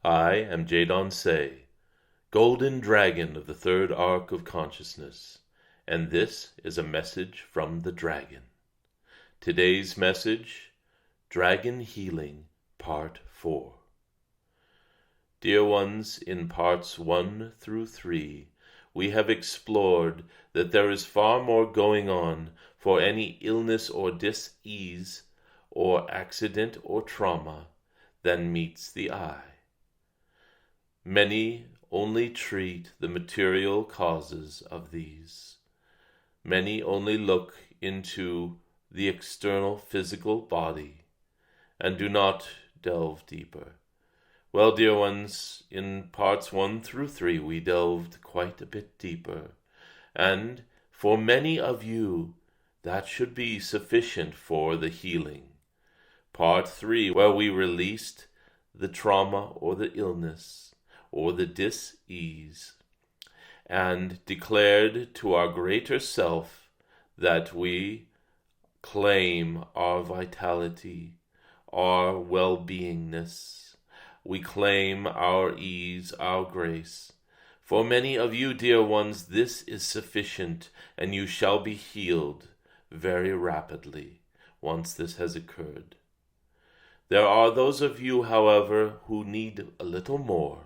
I am Jadon Se, Golden Dragon of the Third Arc of Consciousness, and this is a message from the Dragon. Today's message, Dragon Healing, Part 4. Dear ones, in Parts 1 through 3, we have explored that there is far more going on for any illness or dis-ease or accident or trauma than meets the eye. Many only treat the material causes of these. Many only look into the external physical body and do not delve deeper. Well, dear ones, in parts 1 through 3 we delved quite a bit deeper, and for many of you that should be sufficient for the healing. Part 3, where we released the trauma or the illness or the dis-ease, and declared to our greater self that we claim our vitality, our well-beingness. We claim our ease, our grace. For many of you, dear ones, this is sufficient, and you shall be healed very rapidly once this has occurred. There are those of you, however, who need a little more.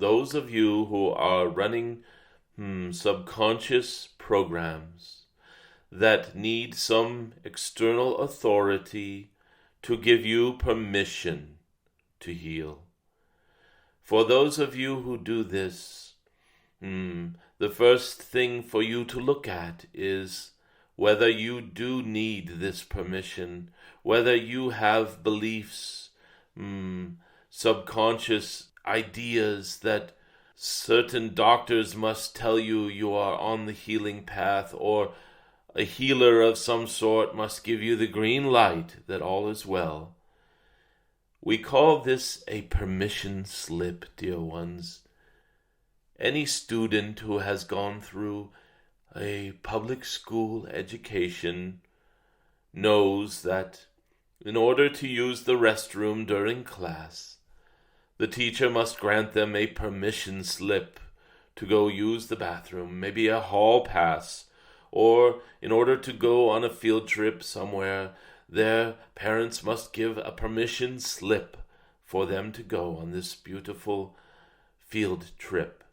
Those of you who are running subconscious programs that need some external authority to give you permission to heal. For those of you who do this, the first thing for you to look at is whether you do need this permission, whether you have beliefs, subconscious ideas that certain doctors must tell you you are on the healing path, or a healer of some sort must give you the green light that all is well. We call this a permission slip, dear ones. Any student who has gone through a public school education knows that in order to use the restroom during class, the teacher must grant them a permission slip to go use the bathroom, maybe a hall pass, or in order to go on a field trip somewhere, their parents must give a permission slip for them to go on this beautiful field trip.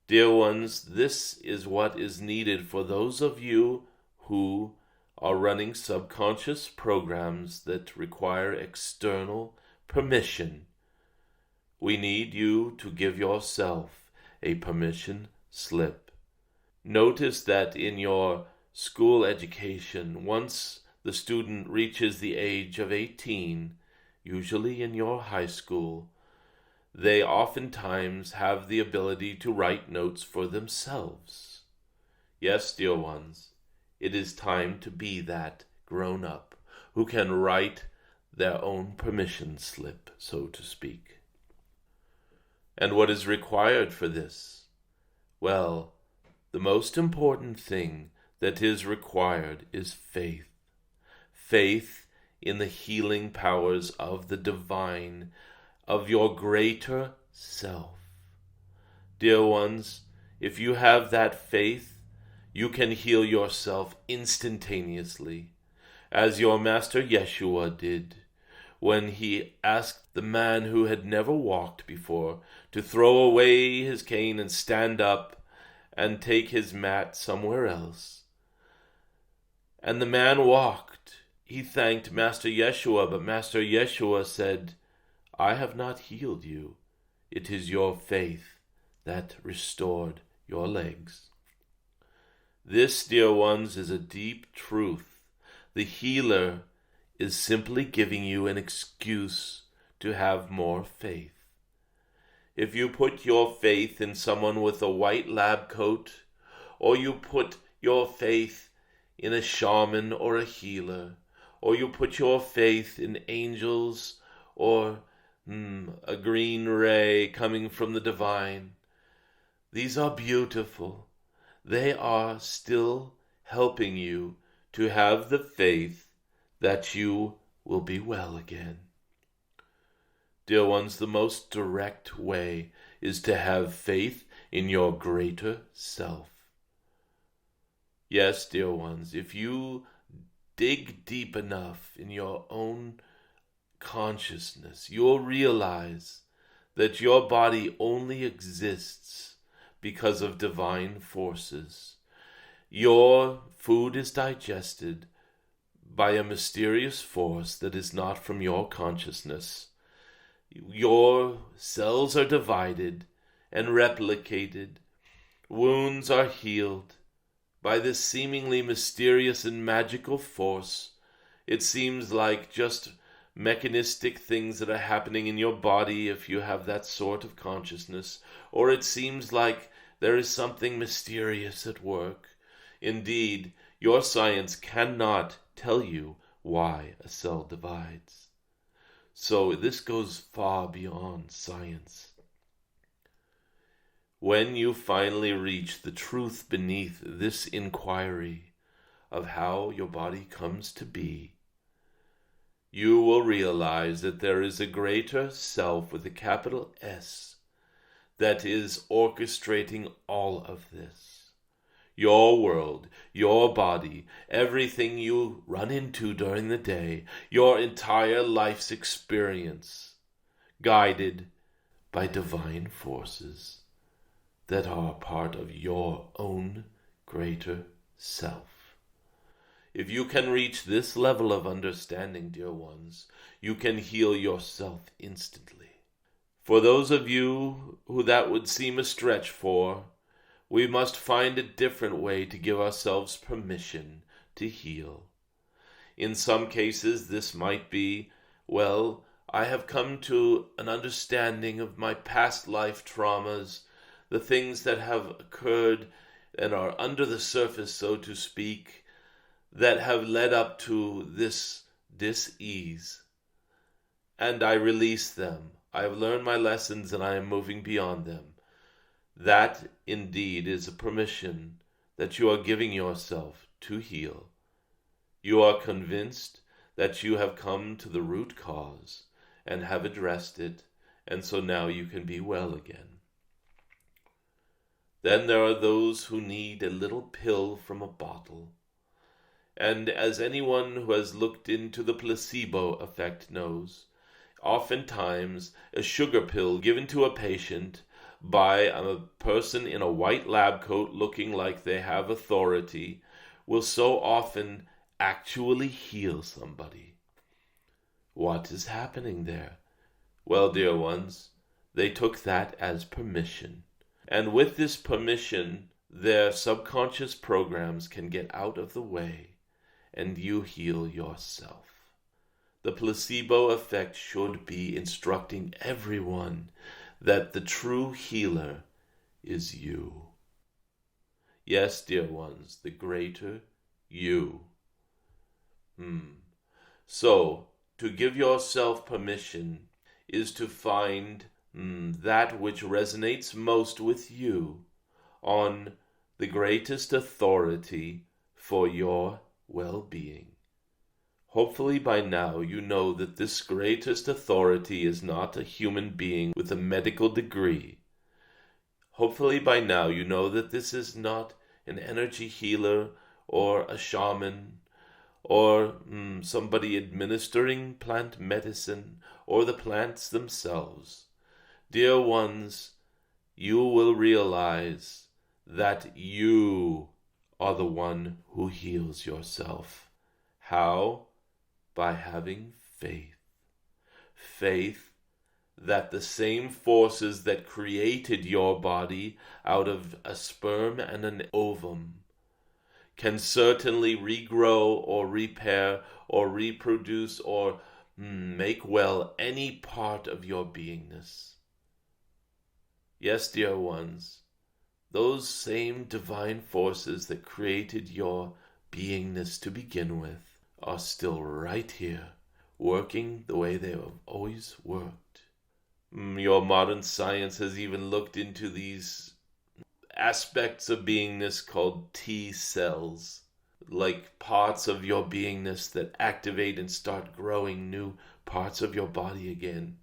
Dear ones, this is what is needed for those of you who are running subconscious programs that require external permission. We need you to give yourself a permission slip. Notice that in your school education, once the student reaches the age of 18, usually in your high school, they oftentimes have the ability to write notes for themselves. Yes, dear ones, it is time to be that grown-up who can write their own permission slip, so to speak. And what is required for this? Well, the most important thing that is required is faith. Faith in the healing powers of the divine, of your greater self. Dear ones, if you have that faith, you can heal yourself instantaneously, as your Master Yeshua did when he asked the man who had never walked before to throw away his cane and stand up and take his mat somewhere else. And the man walked. He thanked Master Yeshua, but Master Yeshua said, I have not healed you. It is your faith that restored your legs. This, dear ones, is a deep truth. The healer is simply giving you an excuse to have more faith. If you put your faith in someone with a white lab coat, or you put your faith in a shaman or a healer, or you put your faith in angels or a green ray coming from the divine, these are beautiful. They are still helping you to have the faith that you will be well again. Dear ones, the most direct way is to have faith in your greater self. Yes, dear ones, if you dig deep enough in your own consciousness, you'll realize that your body only exists because of divine forces. Your food is digested by a mysterious force that is not from your consciousness. Your cells are divided and replicated. Wounds are healed by this seemingly mysterious and magical force. It seems like just mechanistic things that are happening in your body if you have that sort of consciousness, or it seems like there is something mysterious at work. Indeed, your science cannot tell you why a cell divides. So this goes far beyond science. When you finally reach the truth beneath this inquiry of how your body comes to be, you will realize that there is a greater self with a capital S that is orchestrating all of this. Your world, your body, everything you run into during the day, your entire life's experience, guided by divine forces that are part of your own greater self. If you can reach this level of understanding, dear ones, you can heal yourself instantly. For those of you who that would seem a stretch for, we must find a different way to give ourselves permission to heal. In some cases, this might be, well, I have come to an understanding of my past life traumas, the things that have occurred and are under the surface, so to speak, that have led up to this dis-ease. And I release them. I have learned my lessons and I am moving beyond them. That indeed is a permission that you are giving yourself to heal. You are convinced that you have come to the root cause and have addressed it, and so now you can be well again. Then there are those who need a little pill from a bottle. And as anyone who has looked into the placebo effect knows, oftentimes a sugar pill given to a patient by a person in a white lab coat looking like they have authority will so often actually heal somebody. What is happening there? Well, dear ones, they took that as permission. And with this permission, their subconscious programs can get out of the way and you heal yourself. The placebo effect should be instructing everyone that the true healer is you. Yes, dear ones, the greater you. So, to give yourself permission is to find that which resonates most with you on the greatest authority for your well-being. Hopefully by now you know that this greatest authority is not a human being with a medical degree. Hopefully by now you know that this is not an energy healer or a shaman or somebody administering plant medicine or the plants themselves. Dear ones, you will realize that you are the one who heals yourself. How? By having faith. Faith that the same forces that created your body out of a sperm and an ovum can certainly regrow or repair or reproduce or make well any part of your beingness. Yes, dear ones, those same divine forces that created your beingness to begin with are still right here, working the way they have always worked. Your modern science has even looked into these aspects of beingness called T cells, like parts of your beingness that activate and start growing new parts of your body again.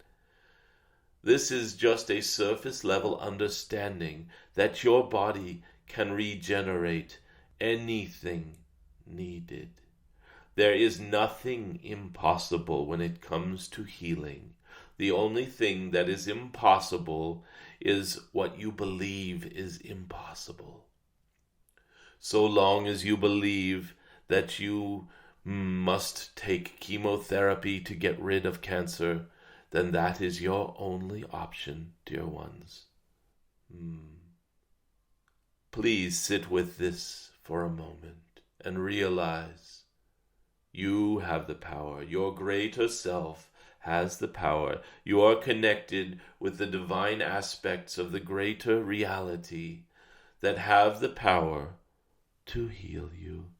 This is just a surface level understanding that your body can regenerate anything needed. There is nothing impossible when it comes to healing. The only thing that is impossible is what you believe is impossible. So long as you believe that you must take chemotherapy to get rid of cancer, then that is your only option, dear ones. Please sit with this for a moment and realize you have the power. Your greater self has the power. You are connected with the divine aspects of the greater reality that have the power to heal you,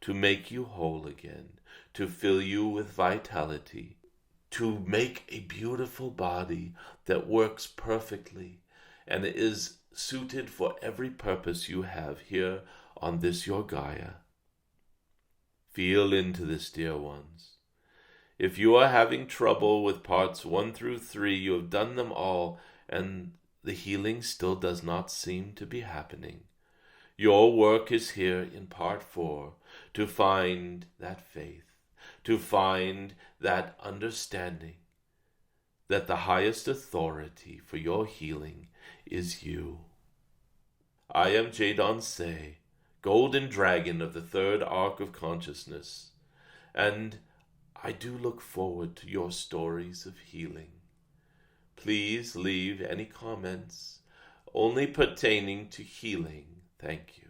to make you whole again, to fill you with vitality, to make a beautiful body that works perfectly and is suited for every purpose you have here on this your Gaia. Feel into this, dear ones. If you are having trouble with parts 1 through 3, you have done them all, and the healing still does not seem to be happening. Your work is here in part 4, to find that faith, to find that understanding that the highest authority for your healing is you. I am Jadon Se, Golden Dragon of the Third Arc of Consciousness, and I do look forward to your stories of healing. Please leave any comments only pertaining to healing. Thank you.